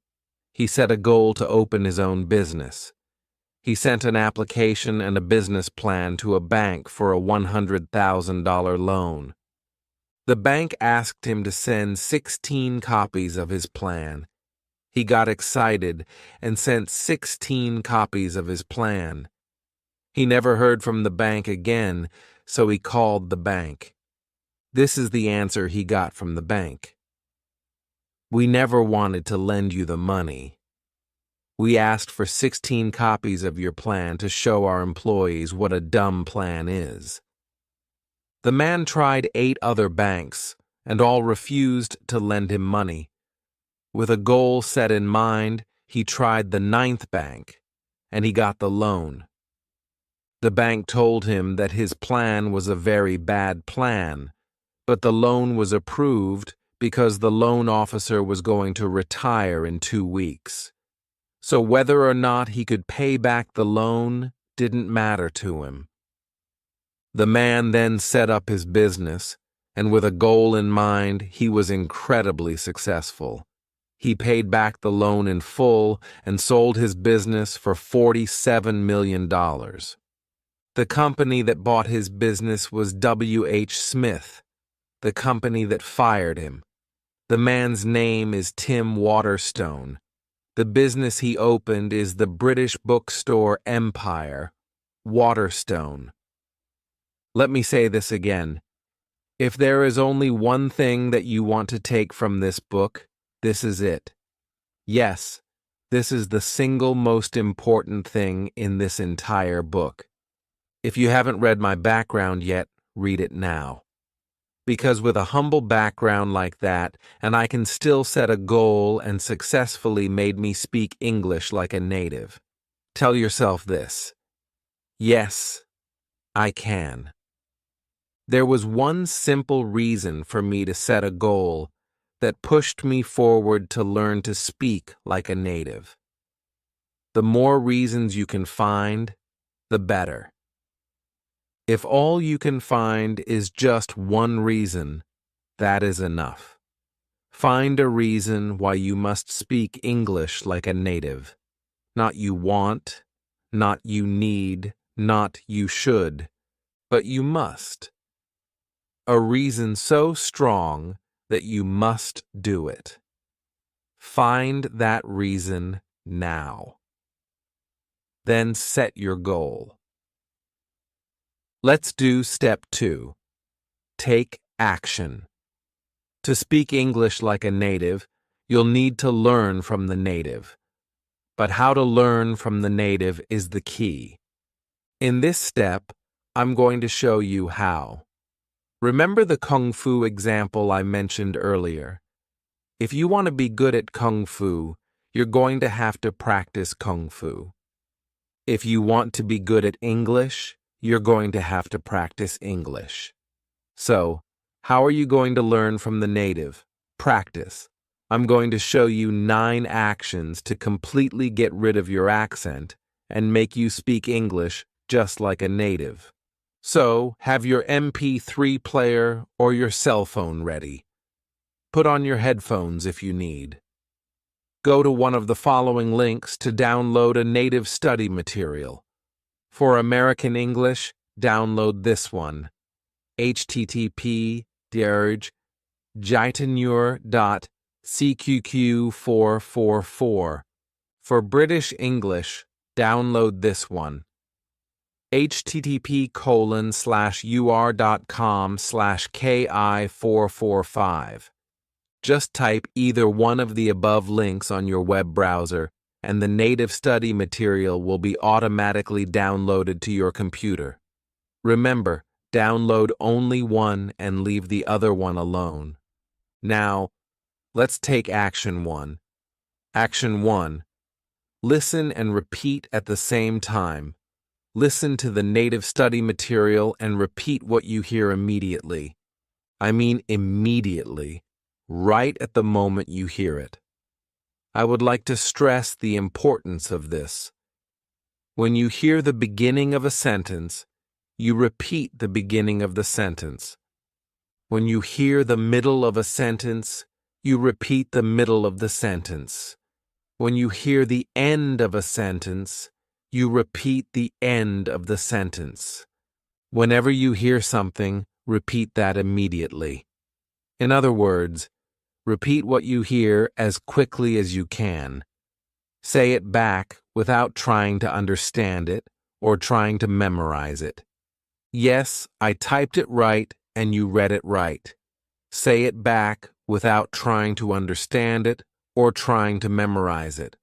He set a goal to open his own business. He sent an application and a business plan to a bank for a $100,000 loan. The bank asked him to send 16 copies of his plan. He got excited and sent 16 copies of his plan. He never heard from the bank again, so he called the bank. This is the answer he got from the bank. We never wanted to lend you the money. We asked for 16 copies of your plan to show our employees what a dumb plan is. The man tried 8 other banks, and all refused to lend him money. With a goal set in mind, he tried the ninth bank, and he got the loan. The bank told him that his plan was a very bad plan, but the loan was approved because the loan officer was going to retire in 2 weeks. So whether or not he could pay back the loan didn't matter to him. The man then set up his business, and with a goal in mind, he was incredibly successful. He paid back the loan in full and sold his business for $47 million. The company that bought his business was W.H. Smith, the company that fired him. The man's name is Tim Waterstone. The business he opened is the British bookstore Empire, Waterstone. Let me say this again. If there is only one thing that you want to take from this book, this is it. Yes, this is the single most important thing in this entire book. If you haven't read my background yet, read it now. Because with a humble background like that, and I can still set a goal and successfully made me speak English like a native. Tell yourself this. Yes, I can. There was one simple reason for me to set a goal that pushed me forward to learn to speak like a native. The more reasons you can find, the better. If all you can find is just one reason, that is enough. Find a reason why you must speak English like a native. Not you want, not you need, not you should, but you must. A reason so strong that you must do it. Find that reason now. Then set your goal. Let's do step 2. Take action. To speak English like a native, you'll need to learn from the native. But how to learn from the native is the key. In this step, I'm going to show you how. Remember the Kung Fu example I mentioned earlier? If you want to be good at Kung Fu, you're going to have to practice Kung Fu. If you want to be good at English, you're going to have to practice English. So, how are you going to learn from the native? Practice. I'm going to show you 9 actions to completely get rid of your accent and make you speak English just like a native. So, have your MP3 player or your cell phone ready. Put on your headphones if you need. Go to one of the following links to download a native study material. For American English, download this one, http://jitanur.cqq444. For British English, download this one, http://ur.com/ki445. Just type either one of the above links on your web browser, and the native study material will be automatically downloaded to your computer. Remember, download only one and leave the other one alone. Now, let's take action 1. Action 1. Listen and repeat at the same time. Listen to the native study material and repeat what you hear immediately. I mean immediately, right at the moment you hear it. I would like to stress the importance of this. When you hear the beginning of a sentence, you repeat the beginning of the sentence. When you hear the middle of a sentence, you repeat the middle of the sentence. When you hear the end of a sentence, you repeat the end of the sentence. Whenever you hear something, repeat that immediately. In other words, repeat what you hear as quickly as you can. Say it back without trying to understand it or trying to memorize it. Yes, I typed it right and you read it right. Say it back without trying to understand it or trying to memorize it.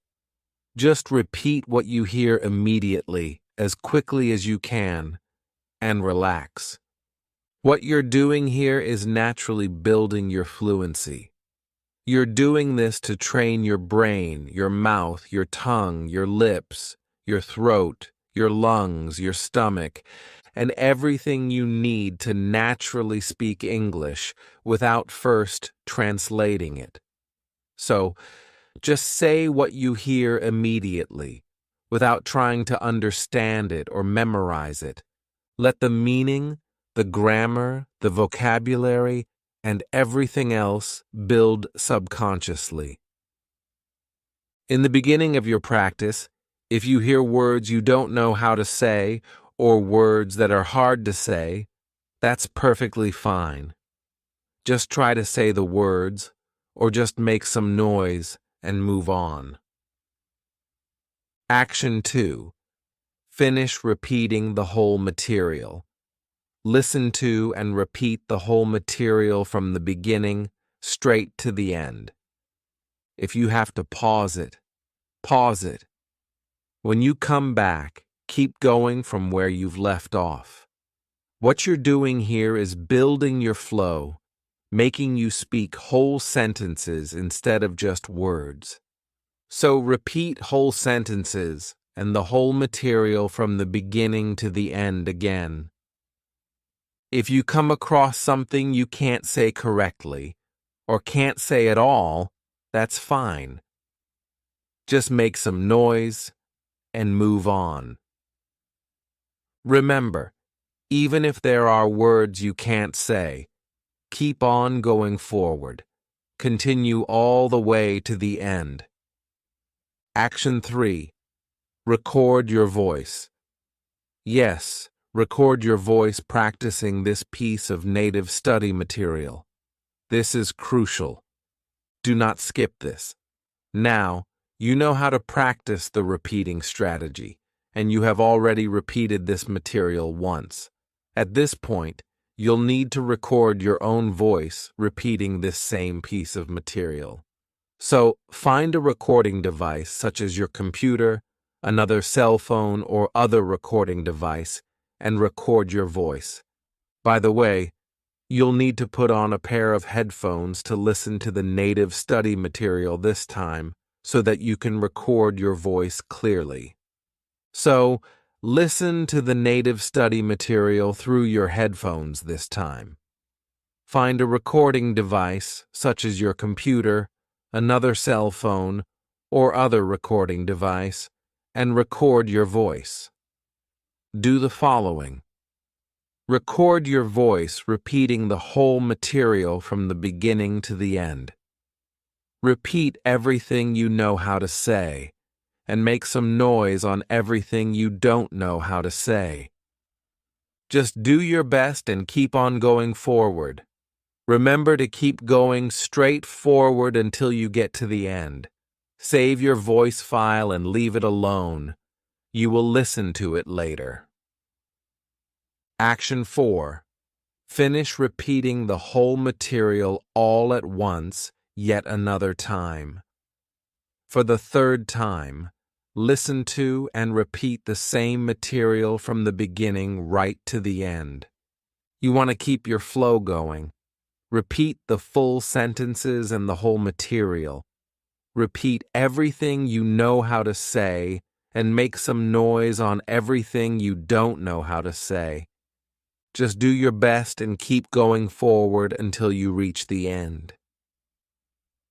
Just repeat what you hear immediately, as quickly as you can, and relax. What you're doing here is naturally building your fluency. You're doing this to train your brain, your mouth, your tongue, your lips, your throat, your lungs, your stomach, and everything you need to naturally speak English without first translating it. So, just say what you hear immediately, without trying to understand it or memorize it. Let the meaning, the grammar, the vocabulary, and everything else build subconsciously. In the beginning of your practice, if you hear words you don't know how to say or words that are hard to say, that's perfectly fine. Just try to say the words, or just make some noise and move on. Action 2. Finish repeating the whole material. Listen to and repeat the whole material from the beginning straight to the end. If you have to pause it, pause it. When you come back, keep going from where you've left off. What you're doing here is building your flow, making you speak whole sentences instead of just words. So repeat whole sentences and the whole material from the beginning to the end again. If you come across something you can't say correctly, or can't say at all, that's fine. Just make some noise and move on. Remember, even if there are words you can't say, keep on going forward. Continue all the way to the end. Action 3. Record your voice. Yes, record your voice practicing this piece of native study material. This is crucial. Do not skip this. Now, you know how to practice the repeating strategy, and you have already repeated this material once. At this point, you'll need to record your own voice repeating this same piece of material. So, find a recording device such as your computer, another cell phone, or other recording device, and record your voice. By the way, you'll need to put on a pair of headphones to listen to the native study material this time so that you can record your voice clearly. So, listen to the native study material through your headphones this time. Find a recording device, such as your computer, another cell phone, or other recording device, and record your voice. Do the following. Record your voice repeating the whole material from the beginning to the end. Repeat everything you know how to say, and make some noise on everything you don't know how to say. Just do your best and keep on going forward. Remember to keep going straight forward until you get to the end. Save your voice file and leave it alone. You will listen to it later. Action 4. Finish repeating the whole material all at once, yet another time. For the third time, listen to and repeat the same material from the beginning right to the end. You want to keep your flow going. Repeat the full sentences and the whole material. Repeat everything you know how to say and make some noise on everything you don't know how to say. Just do your best and keep going forward until you reach the end.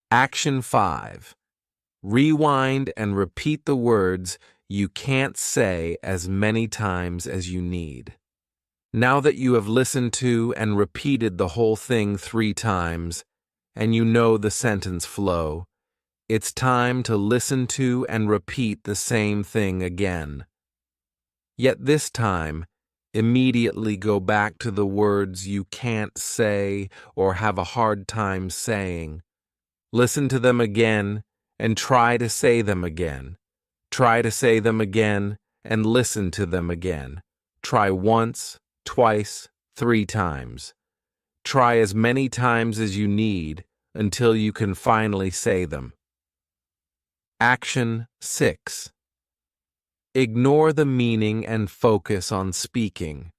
Action 5. Rewind and repeat the words you can't say as many times as you need. Now that you have listened to and repeated the whole thing 3 times, and you know the sentence flow, it's time to listen to and repeat the same thing again. Yet this time, immediately go back to the words you can't say or have a hard time saying. Listen to them again and try to say them again. Try to say them again and listen to them again. Try once, twice, 3 times. Try as many times as you need until you can finally say them. Action 6. Ignore the meaning and focus on speaking.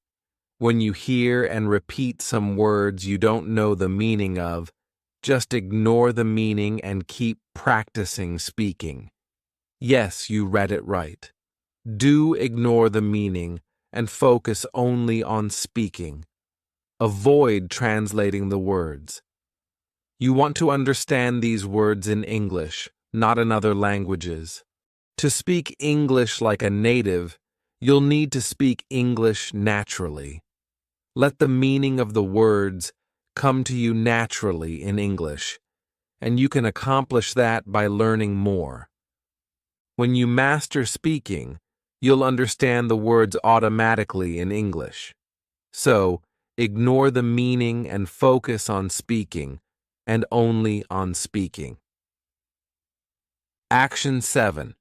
When you hear and repeat some words you don't know the meaning of, Just ignore the meaning and keep practicing speaking. Yes, you read it right. Do ignore the meaning and focus only on speaking. Avoid translating the words. You want to understand these words in English, not in other languages. To speak English like a native, you'll need to speak English naturally. Let the meaning of the words come to you naturally in English, and you can accomplish that by learning more. When you master speaking, you'll understand the words automatically in English. So, ignore the meaning and focus on speaking, and only on speaking. Action 7.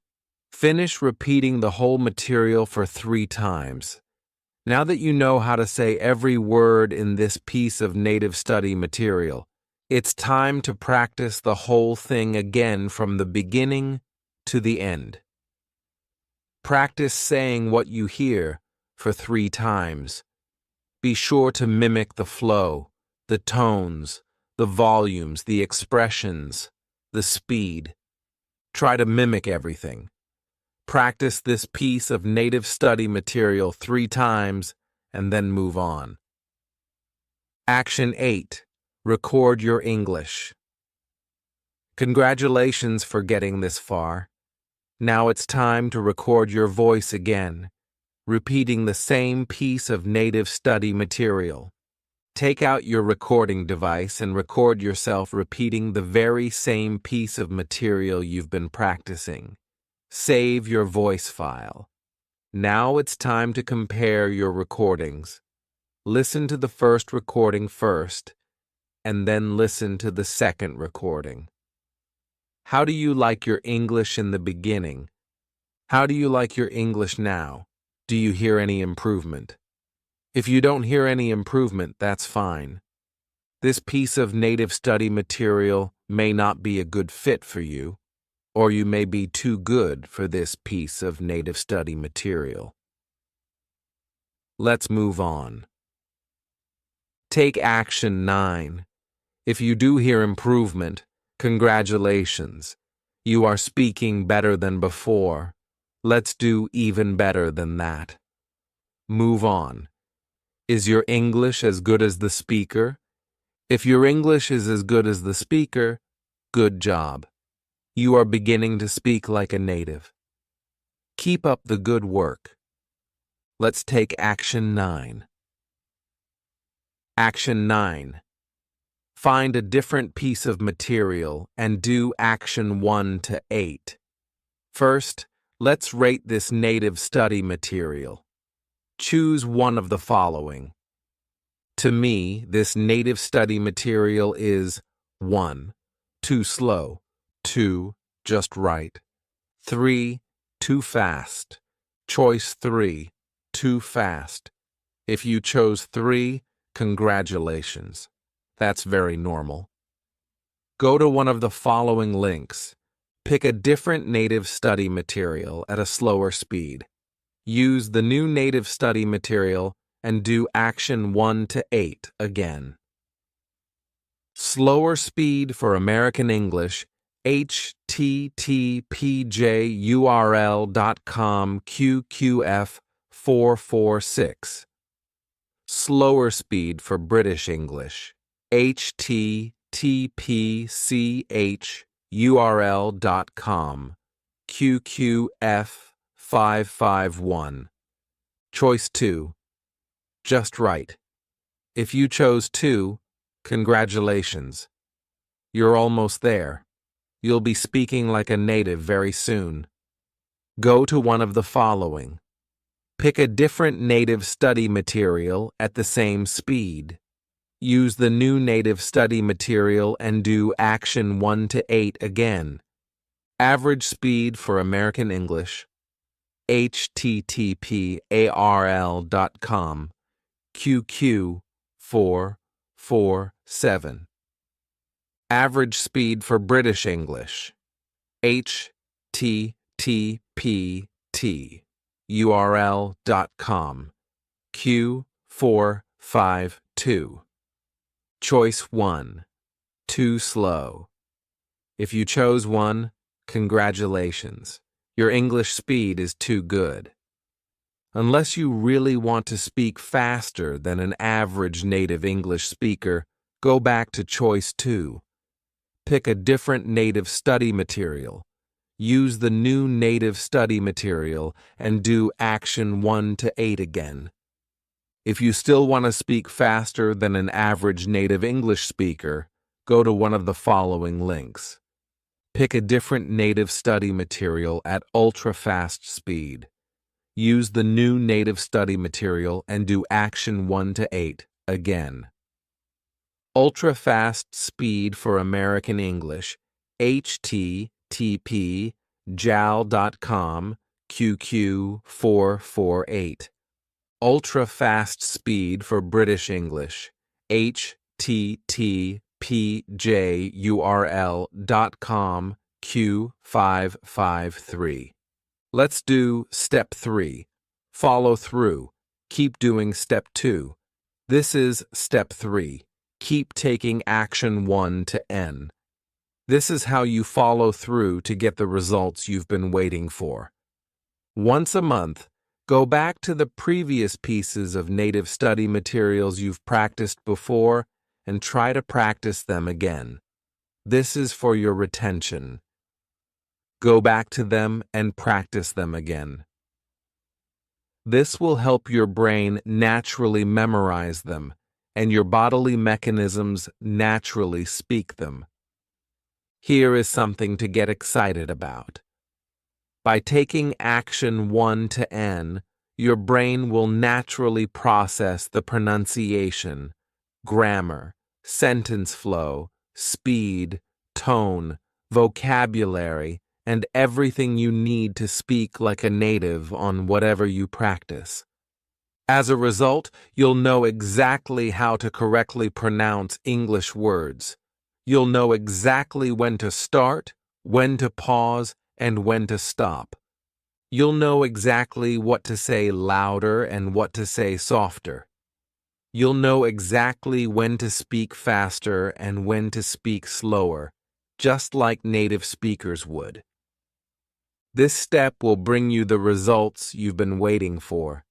Finish repeating the whole material for 3 times. Now that you know how to say every word in this piece of native study material, it's time to practice the whole thing again from the beginning to the end. Practice saying what you hear for 3 times. Be sure to mimic the flow, the tones, the volumes, the expressions, the speed. Try to mimic everything. Practice this piece of native study material 3 times and then move on. Action 8. Record your English. Congratulations for getting this far. Now it's time to record your voice again, repeating the same piece of native study material. Take out your recording device and record yourself repeating the very same piece of material you've been practicing. Save your voice file. Now it's time to compare your recordings. Listen to the first recording first, and then listen to the second recording. How do you like your English in the beginning? How do you like your English now? Do you hear any improvement? If you don't hear any improvement, that's fine. This piece of native study material may not be a good fit for you, or you may be too good for this piece of native study material. Let's move on. Take action 9. If you do hear improvement, congratulations. You are speaking better than before. Let's do even better than that. Move on. Is your English as good as the speaker? If your English is as good as the speaker, good job. You are beginning to speak like a native. Keep up the good work. Let's take action 9. Action 9. Find a different piece of material and do action 1 to 8. First, let's rate this native study material. Choose one of the following. To me, this native study material is 1. Too slow. 2. Just right. 3. Too fast. Choice 3. Too fast. If you chose 3, congratulations. That's very normal. Go to one of the following links. Pick a different native study material at a slower speed. Use the new native study material and do action 1 to 8 again. Slower speed for American English, httpjurl.com QQF446. Slower speed for British English, httpchurl.com QQF551. Choice 2. Just right. If you chose 2, congratulations. You're almost there. You'll be speaking like a native very soon. Go to one of the following. Pick a different native study material at the same speed. Use the new native study material and do action 1 to 8 again. Average speed for American English, httparl.com QQ447. Average speed for British English, httpturl.com Q452. Choice 1. too slow. If you chose one, congratulations. Your English speed is too good. Unless you really want to speak faster than an average native English speaker, go back to choice 2. Pick a different native study material. Use the new native study material and do action 1 to 8 again. If you still want to speak faster than an average native English speaker, go to one of the following links. Pick a different native study material at ultra-fast speed. Use the new native study material and do action 1 to 8 again. Ultra-fast speed for American English, http jal.com QQ448. Ultra-fast speed for British English, http jurl.com Q553. Let's do step 3. Follow through. Keep doing step 2. This is step 3. Keep taking action 1 to N. This is how you follow through to get the results you've been waiting for. Once a month, go back to the previous pieces of native study materials you've practiced before and try to practice them again. This is for your retention. Go back to them and practice them again. This will help your brain naturally memorize them and your bodily mechanisms naturally speak them. Here is something to get excited about. By taking action 1 to N, your brain will naturally process the pronunciation, grammar, sentence flow, speed, tone, vocabulary, and everything you need to speak like a native on whatever you practice. As a result, you'll know exactly how to correctly pronounce English words. You'll know exactly when to start, when to pause, and when to stop. You'll know exactly what to say louder and what to say softer. You'll know exactly when to speak faster and when to speak slower, just like native speakers would. This step will bring you the results you've been waiting for.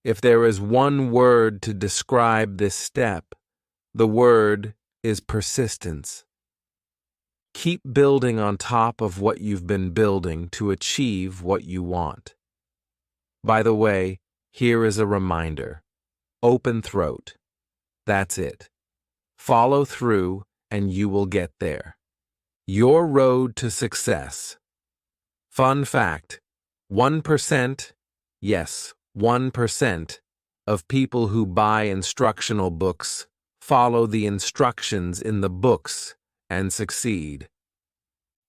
If there is one word to describe this step, the word is persistence. Keep building on top of what you've been building to achieve what you want. By the way, here is a reminder. Open throat. That's it. Follow through and you will get there. Your road to success. Fun fact, 1%, yes, 1% of people who buy instructional books follow the instructions in the books and succeed.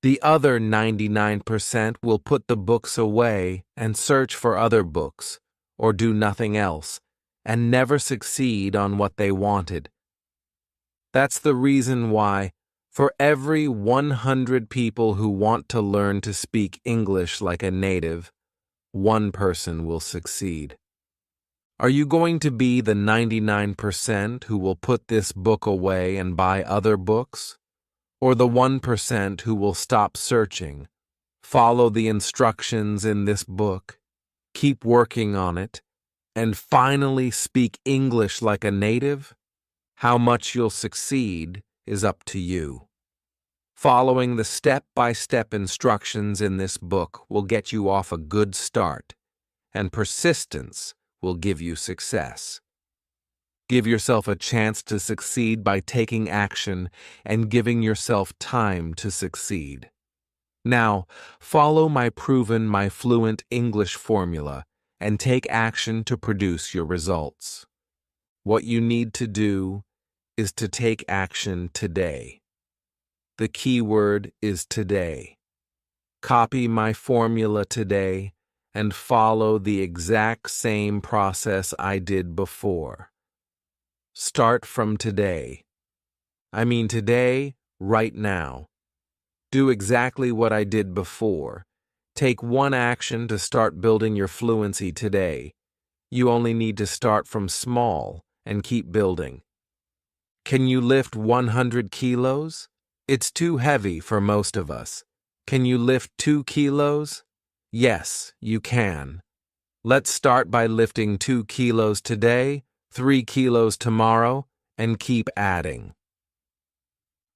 The other 99% will put the books away and search for other books, or do nothing else, and never succeed on what they wanted. That's the reason why, for every 100 people who want to learn to speak English like a native, one person will succeed. Are you going to be the 99% who will put this book away and buy other books? Or the 1% who will stop searching, follow the instructions in this book, keep working on it, and finally speak English like a native? How much you'll succeed is up to you. Following the step-by-step instructions in this book will get you off a good start, and persistence will give you success. Give yourself a chance to succeed by taking action and giving yourself time to succeed. Now, follow my fluent English formula and take action to produce your results. What you need to do is to take action today. The key word is today. Copy my formula today and follow the exact same process I did before. Start from today. I mean today, right now. Do exactly what I did before. Take one action to start building your fluency today. You only need to start from small and keep building. Can you lift 100 kilos? It's too heavy for most of us. Can you lift 2 kilos? Yes, you can. Let's start by lifting 2 kilos today, 3 kilos tomorrow, and keep adding.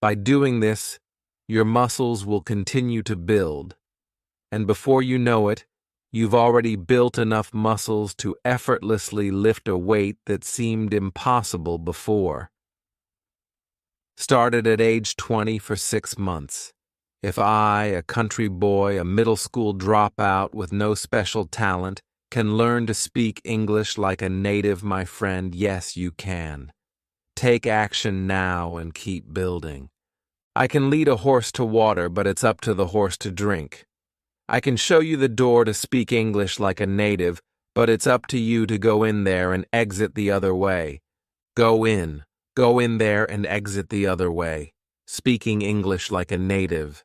By doing this, your muscles will continue to build, and before you know it, you've already built enough muscles to effortlessly lift a weight that seemed impossible before. Started at age 20 for 6 months. If I, a country boy, a middle school dropout with no special talent, can learn to speak English like a native, my friend, yes, you can. Take action now and keep building. I can lead a horse to water, but it's up to the horse to drink. I can show you the door to speak English like a native, but it's up to you to go in there and exit the other way. Go in there and exit the other way, speaking English like a native.